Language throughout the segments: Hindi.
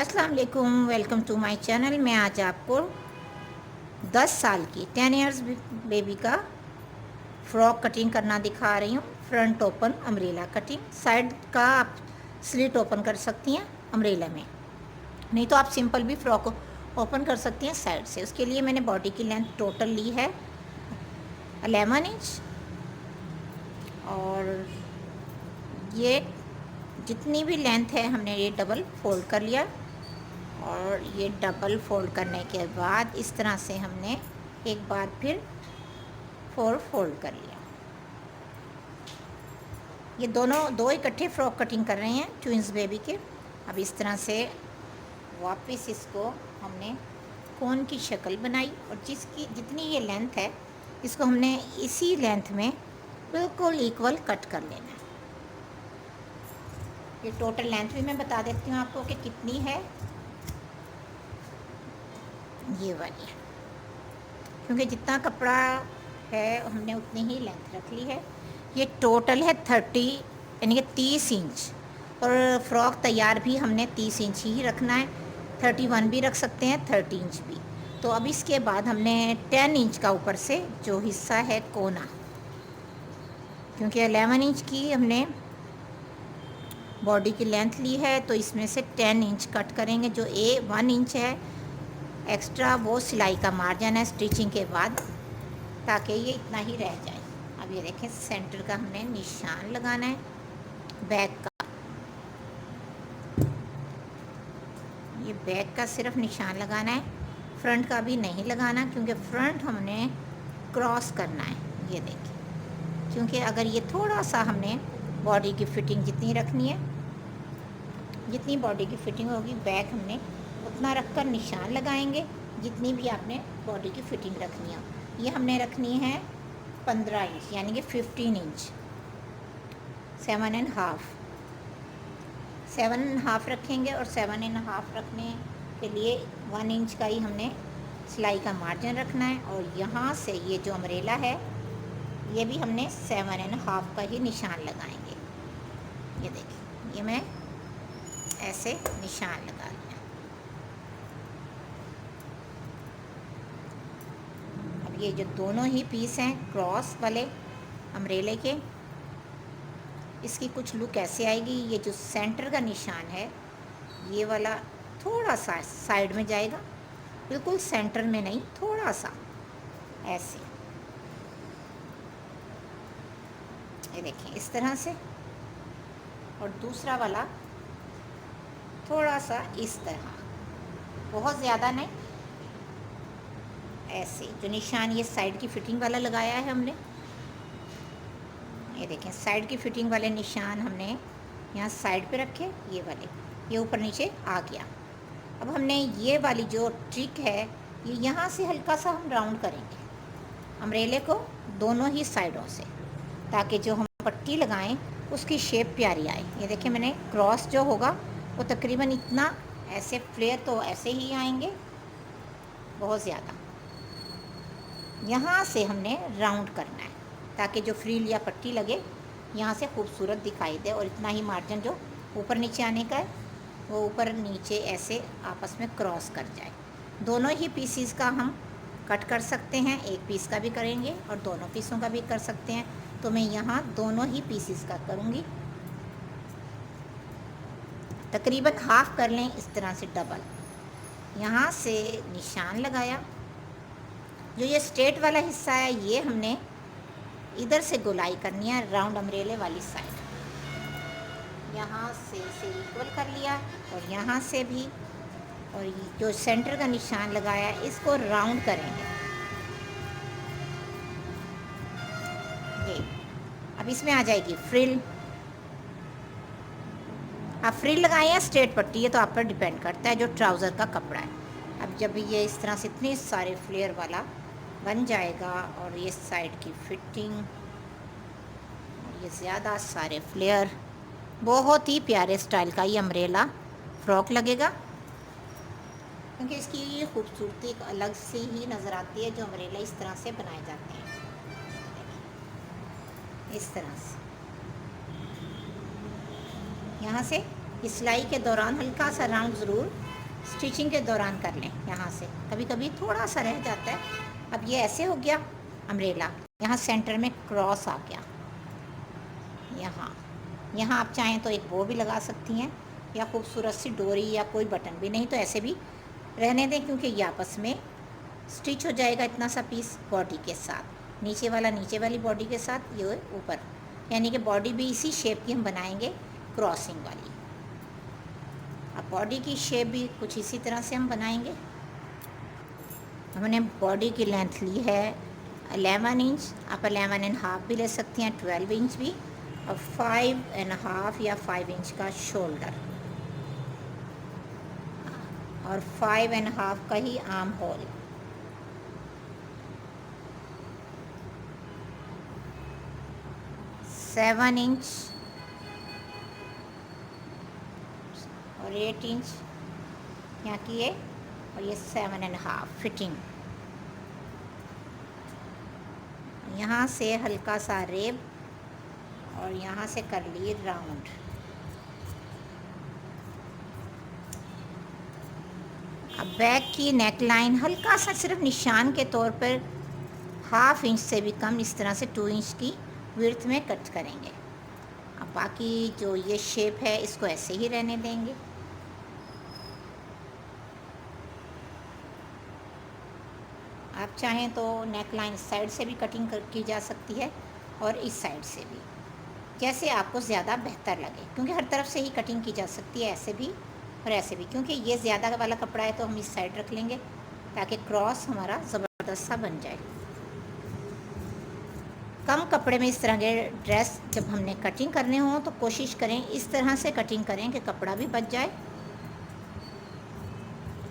अस्सलाम वालेकुम, वेलकम टू माय चैनल। मैं आज आपको 10 साल की 10 इयर्स बेबी का फ्रॉक कटिंग करना दिखा रही हूँ। Front open umbrella cutting. Side का आप स्लिट ओपन कर सकती हैं अम्ब्रेला में, नहीं तो आप सिंपल भी फ्रॉक ओपन कर सकती हैं साइड से। उसके लिए मैंने बॉडी की लेंथ टोटल ली है 11 इंच, और ये जितनी भी लेंथ है हमने ये डबल फोल्ड कर लिया। और ये डबल फोल्ड करने के बाद इस तरह से हमने एक बार फिर फोल्ड कर लिया। ये दोनों दो इकट्ठे फ्रॉक कटिंग कर रहे हैं ट्विंस बेबी के। अब इस तरह से वापस इसको हमने कोन की शक्ल बनाई, और जिसकी जितनी ये लेंथ है इसको हमने इसी लेंथ में बिल्कुल इक्वल कट कर लेना है। ये टोटल लेंथ भी मैं बता देती हूँ आपको कि कितनी है। ये वाली, क्योंकि जितना कपड़ा है हमने उतनी ही लेंथ रख ली है। ये टोटल है 30 यानी कि 30 इंच, और फ्रॉक तैयार भी हमने 30 इंच ही रखना है। 31 भी रख सकते हैं, 30 इंच भी। तो अब इसके बाद हमने 10 इंच का ऊपर से जो हिस्सा है कोना, क्योंकि 11 इंच की हमने बॉडी की लेंथ ली है, तो इसमें से 10 इंच कट करेंगे। जो 1 इंच है एक्स्ट्रा वो सिलाई का मार्जिन है स्टिचिंग के बाद, ताकि ये इतना ही रह जाए। अब ये देखें, सेंटर का हमने निशान लगाना है बैक का। ये बैक का सिर्फ निशान लगाना है, फ्रंट का भी नहीं लगाना, क्योंकि फ्रंट हमने क्रॉस करना है। ये देखिए, क्योंकि अगर ये थोड़ा सा हमने बॉडी की फिटिंग जितनी रखनी है, जितनी बॉडी की फिटिंग होगी बैक हमने उतना रखकर निशान लगाएंगे, जितनी भी आपने बॉडी की फिटिंग रखनी हो। ये हमने रखनी है 15 इंच यानी कि 15 इंच। 7.5 रखेंगे, और 7.5 रखने के लिए 1 इंच का ही हमने सिलाई का मार्जिन रखना है। और यहाँ से ये जो अम्ब्रेला है ये भी हमने 7.5 का ही निशान लगाएंगे। ये देखिए, ये मैं ऐसे निशान लगा लिया। अब ये जो दोनों ही पीस हैं क्रॉस वाले अम्ब्रेले के, इसकी कुछ लुक ऐसे आएगी। ये जो सेंटर का निशान है ये वाला थोड़ा सा साइड में जाएगा, बिल्कुल सेंटर में नहीं, थोड़ा सा ऐसे। ये देखें इस तरह से, और दूसरा वाला थोड़ा सा इस तरह, बहुत ज़्यादा नहीं, ऐसे। जो निशान ये साइड की फिटिंग वाला लगाया है हमने, ये देखें साइड की फिटिंग वाले निशान हमने यहाँ साइड पे रखे, ये वाले, ये ऊपर नीचे आ गया। अब हमने ये वाली जो ट्रिक है ये यहाँ से हल्का सा हम राउंड करेंगे अम्ब्रेले को दोनों ही साइडों से, ताकि जो हम पट्टी लगाएं उसकी शेप प्यारी आए। ये देखिए, मैंने क्रॉस जो होगा वो तकरीबन इतना, ऐसे फ्लेयर तो ऐसे ही आएंगे, बहुत ज़्यादा। यहाँ से हमने राउंड करना है ताकि जो फ्रिल या पट्टी लगे यहाँ से खूबसूरत दिखाई दे, और इतना ही मार्जिन जो ऊपर नीचे आने का है वो ऊपर नीचे ऐसे आपस में क्रॉस कर जाए। दोनों ही पीसीस का हम कट कर सकते हैं, एक पीस का भी करेंगे और दोनों पीसों का भी कर सकते हैं। तो मैं यहाँ दोनों ही पीसीस का करूँगी। तकरीबन हाफ कर लें इस तरह से डबल। यहाँ से निशान लगाया, जो ये स्ट्रेट वाला हिस्सा है ये हमने इधर से गोलाई करनी है राउंड अम्ब्रेले वाली साइड। यहाँ से इसे इक्वल कर लिया, और यहाँ से भी, और जो सेंटर का निशान लगाया इसको राउंड करेंगे। ये अब इसमें आ जाएगी फ्रिल। आप फ्रिल लगाएं या स्ट्रेट पट्टी, ये तो आप पर डिपेंड करता है, जो ट्राउज़र का कपड़ा है। अब जब ये इस तरह से इतने सारे फ्लेयर वाला बन जाएगा, और ये साइड की फिटिंग, ये ज़्यादा सारे फ्लेयर, बहुत ही प्यारे स्टाइल का ये अम्ब्रेला फ्रॉक लगेगा, क्योंकि इसकी खूबसूरती एक अलग से ही नज़र आती है जो अम्ब्रेला इस तरह से बनाए जाते हैं। इस तरह से यहाँ से सिलाई के दौरान हल्का सा राउंड ज़रूर स्टिचिंग के दौरान कर लें। यहाँ से कभी कभी थोड़ा सा रह जाता है। अब ये ऐसे हो गया अम्ब्रेला, यहाँ सेंटर में क्रॉस आ गया। यहाँ आप चाहें तो एक बो भी लगा सकती हैं, या खूबसूरत सी डोरी या कोई बटन भी, नहीं तो ऐसे भी रहने दें, क्योंकि ये आपस में स्टिच हो जाएगा इतना सा पीस बॉडी के साथ। नीचे वाला नीचे वाली बॉडी के साथ, ये ऊपर, यानी कि बॉडी भी इसी शेप की हम बनाएंगे, क्रॉसिंग वाली। अब बॉडी की शेप भी कुछ इसी तरह से हम बनाएंगे। हमने बॉडी की लेंथ ली है 11 इंच, आप 11.5 भी ले सकती हैं, 12 इंच भी, और 5.5 या 5 इंच का शोल्डर, और 5.5 का ही आर्म होल। सेवन इंच और 8 इंच यहाँ की है, और ये 7.5 फिटिंग। यहाँ से हल्का सा रेब और यहाँ से कर लिए राउंड। अब बैक की नेक लाइन हल्का सा सिर्फ निशान के तौर पर 1/2 इंच से भी कम, इस तरह से 2 इंच की विड्थ में कट करेंगे। अब बाकी जो ये शेप है इसको ऐसे ही रहने देंगे। आप चाहें तो नेक लाइन साइड से भी कटिंग की जा सकती है और इस साइड से भी, जैसे आपको ज़्यादा बेहतर लगे, क्योंकि हर तरफ से ही कटिंग की जा सकती है, ऐसे भी और ऐसे भी। क्योंकि ये ज़्यादा वाला कपड़ा है तो हम इस साइड रख लेंगे ताकि क्रॉस हमारा ज़बरदस्त सा बन जाए। कम कपड़े में इस तरह के ड्रेस जब हमने कटिंग करने हो तो कोशिश करें इस तरह से कटिंग करें कि कपड़ा भी बच जाए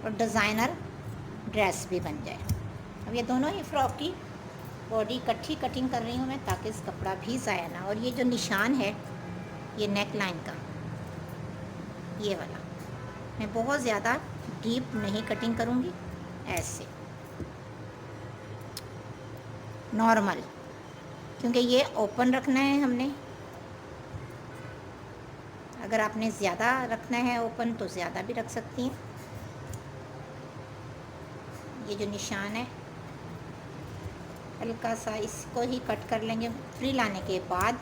और डिज़ाइनर ड्रेस भी बन जाए। अब ये दोनों ही फ्रॉक की बॉडी इकट्ठी कटिंग कर रही हूँ मैं, ताकि इस कपड़ा भी ज़ाया ना। और ये जो निशान है ये नेक लाइन का, ये वाला मैं बहुत ज़्यादा डीप नहीं कटिंग करूँगी, ऐसे नॉर्मल, क्योंकि ये ओपन रखना है हमने। अगर आपने ज़्यादा रखना है ओपन तो ज़्यादा भी रख सकती हैं। ये जो निशान है हल्का सा इसको ही कट कर लेंगे। फ्री लाने के बाद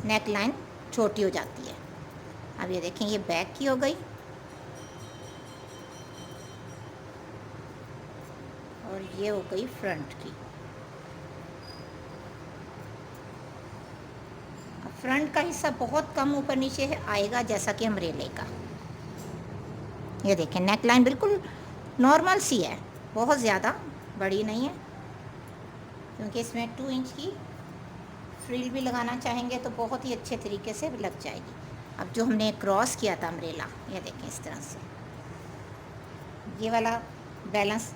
नेक लाइन छोटी हो जाती है। अब ये देखें, ये बैक की हो गई और ये हो गई फ्रंट की। अब फ्रंट का हिस्सा बहुत कम ऊपर नीचे आएगा, जैसा कि अम्ब्रेले का। ये देखें, नेक लाइन बिल्कुल नॉर्मल सी है, बहुत ज़्यादा बड़ी नहीं है, क्योंकि इसमें 2 इंच की फ्रिल भी लगाना चाहेंगे तो बहुत ही अच्छे तरीके से लग जाएगी। अब जो हमने क्रॉस किया था अम्ब्रेला, ये देखें इस तरह से, ये वाला बैलेंस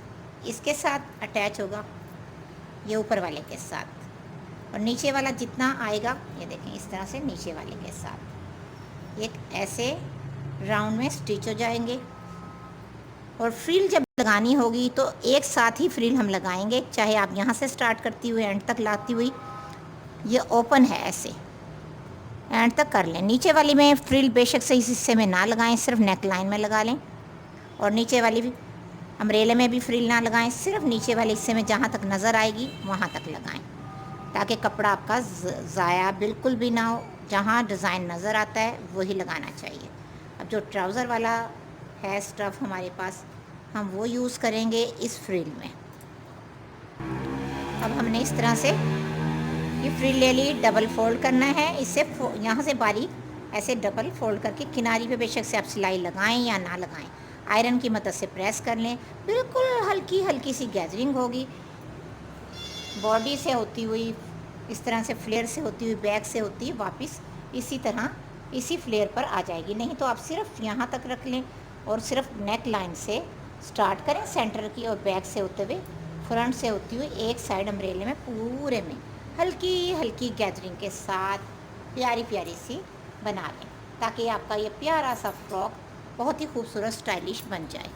इसके साथ अटैच होगा, ये ऊपर वाले के साथ, और नीचे वाला जितना आएगा ये देखें इस तरह से नीचे वाले के साथ एक ऐसे राउंड में स्टिच हो जाएंगे। और फ्रिल जब लगानी होगी तो एक साथ ही फ्रिल हम लगाएंगे, चाहे आप यहाँ से स्टार्ट करती हुई एंड तक लाती हुई, ये ओपन है ऐसे एंड तक कर लें। नीचे वाली में फ्रिल बेशक से इस हिस्से में ना लगाएं, सिर्फ नेक लाइन में लगा लें, और नीचे वाली भी अम्ब्रेले में भी फ्रिल ना लगाएं, सिर्फ नीचे वाले हिस्से में जहाँ तक नज़र आएगी वहाँ तक लगाएं, ताकि कपड़ा आपका ज़ाया बिल्कुल भी ना हो। जहाँ डिज़ाइन नज़र आता है वही लगाना चाहिए। अब जो ट्राउज़र वाला है स्टफ़ हमारे पास, हम वो यूज़ करेंगे इस फ्रिल में। अब हमने इस तरह से ये फ्रिल ले ली, डबल फोल्ड करना है इससे, यहाँ से बारीक ऐसे डबल फोल्ड करके किनारी पे बेशक से आप सिलाई लगाएं या ना लगाएं, आयरन की मदद से प्रेस कर लें। बिल्कुल हल्की हल्की सी गैदरिंग होगी, बॉडी से होती हुई इस तरह से, फ्लेयर से होती हुई, बैक से होती हुई वापस इसी तरह इसी फ्लेयर पर आ जाएगी। नहीं तो आप सिर्फ यहाँ तक रख लें और सिर्फ नेक लाइन से स्टार्ट करें सेंटर की, और बैक से होते हुए फ्रंट से होती हुई एक साइड अम्ब्रेले में पूरे में हल्की हल्की गैदरिंग के साथ प्यारी प्यारी सी बना लें, ताकि आपका ये प्यारा सा फ्रॉक बहुत ही खूबसूरत स्टाइलिश बन जाए।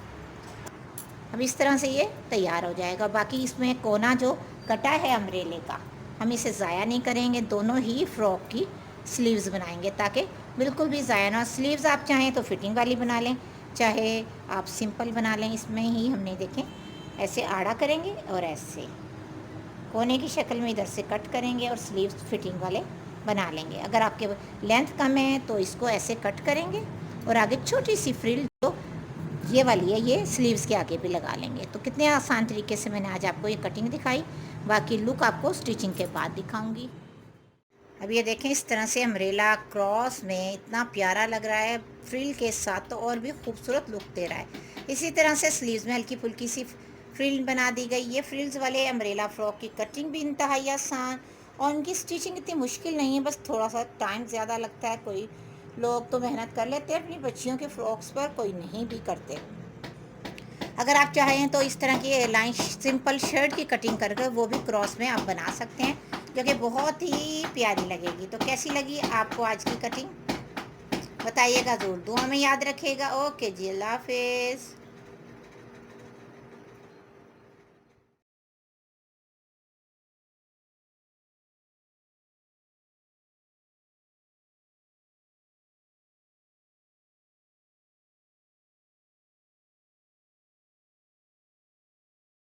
अब इस तरह से ये तैयार हो जाएगा। बाकी इसमें कोना जो कटा है अम्ब्रेले का, हम इसे ज़ाया नहीं करेंगे, दोनों ही फ्रॉक की स्लीव्स बनाएंगे ताकि बिल्कुल भी ज़ाया ना। स्लीव्स आप चाहें तो फिटिंग वाली बना लें, चाहे आप सिंपल बना लें। इसमें ही हमने देखें ऐसे आड़ा करेंगे और ऐसे कोने की शक्ल में इधर से कट करेंगे और स्लीव्स फिटिंग वाले बना लेंगे। अगर आपके लेंथ कम है तो इसको ऐसे कट करेंगे और आगे छोटी सी फ्रिल जो ये वाली है ये स्लीव्स के आगे भी लगा लेंगे। तो कितने आसान तरीके से मैंने आज आपको ये कटिंग दिखाई। बाकी लुक आपको स्टिचिंग के बाद दिखाऊंगी। अब ये देखें इस तरह से अम्ब्रेला क्रॉस में इतना प्यारा लग रहा है, फ्रिल के साथ तो और भी खूबसूरत लुक दे रहा है। इसी तरह से स्लीव्स में हल्की फुल्की सी फ्रिल बना दी गई। ये फ्रिल्स वाले अम्ब्रेला फ्रॉक की कटिंग भी इंतहाई आसान और उनकी स्टिचिंग इतनी मुश्किल नहीं है, बस थोड़ा सा टाइम ज़्यादा लगता है। कोई लोग तो मेहनत कर लेते हैं अपनी बच्चियों के फ्रॉक्स पर, कोई नहीं भी करते। अगर आप चाहें तो इस तरह की लाइन सिंपल शर्ट की कटिंग कर वो भी क्रॉस में आप बना सकते हैं, जो कि बहुत ही प्यारी लगेगी। तो कैसी लगी आपको आज की कटिंग बताइएगा ज़रूर, दुआ में याद रखिएगा। ओके जी, अल्लाह हाफिज़।